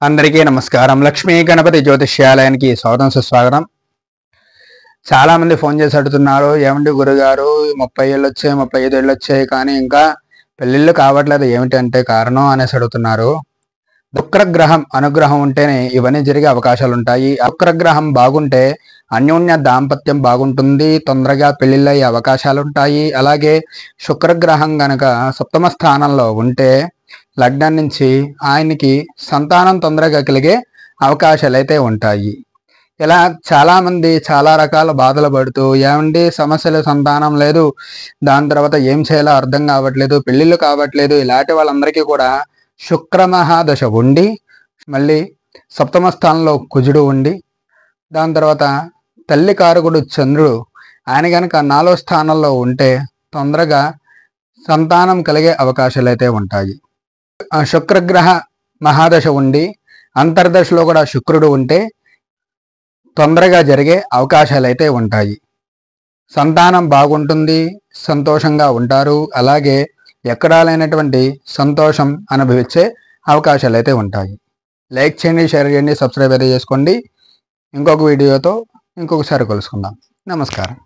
అందరికీ నమస్కారం. లక్ష్మీ గణపతి జ్యోతిష్యాలయానికి స్వాగతం సుస్వాగతం. చాలా మంది ఫోన్ చేసి అడుగుతున్నారు, ఏమండి గురుగారు 30 ఏళ్ళు వచ్చాయి, 35 ఏళ్ళు వచ్చాయి, కానీ ఇంకా పెళ్ళిళ్ళు కావట్లేదు, ఏమిటంటే కారణం అనేసి అడుగుతున్నారు. శుక్రగ్రహం అనుగ్రహం ఉంటేనే ఇవన్నీ జరిగే అవకాశాలు ఉంటాయి. శుక్రగ్రహం బాగుంటే అన్యోన్య దాంపత్యం బాగుంటుంది, తొందరగా పెళ్లిళ్ళు అయ్యే అవకాశాలు ఉంటాయి. అలాగే శుక్రగ్రహం గనక సప్తమ స్థానంలో ఉంటే లగ్నం నుంచి ఆయనకి సంతానం తొందరగా కలిగే అవకాశాలు అయితే ఉంటాయి. ఇలా చాలామంది చాలా రకాల బాధలు పడుతూ, ఏమండి సమస్యలు, సంతానం లేదు, దాని తర్వాత ఏం చేయాలో అర్థం కావట్లేదు, పెళ్ళిళ్ళు కావట్లేదు, ఇలాంటి వాళ్ళందరికీ కూడా శుక్రమహాదశ ఉండి మళ్ళీ సప్తమ స్థానంలో కుజుడు ఉండి దాని తర్వాత తల్లి కారకుడు చంద్రుడు ఆయన కనుక 4వ స్థానంలో ఉంటే తొందరగా సంతానం కలిగే అవకాశాలు అయితే ఉంటాయి. శుక్రగ్రహ మహాదశ ఉండి అంతర్దశలో కూడా శుక్రుడు ఉంటే తొందరగా జరిగే అవకాశాలు అయితే ఉంటాయి. సంతానం బాగుంటుంది, సంతోషంగా ఉంటారు. అలాగే ఎక్కడా లేనటువంటి సంతోషం అనుభవించే అవకాశాలు అయితే ఉంటాయి. లైక్ చేయండి, షేర్ చేయండి, సబ్స్క్రైబ్ అయితే చేసుకోండి. ఇంకొక వీడియోతో ఇంకొకసారి కలుసుకుందాం. నమస్కారం.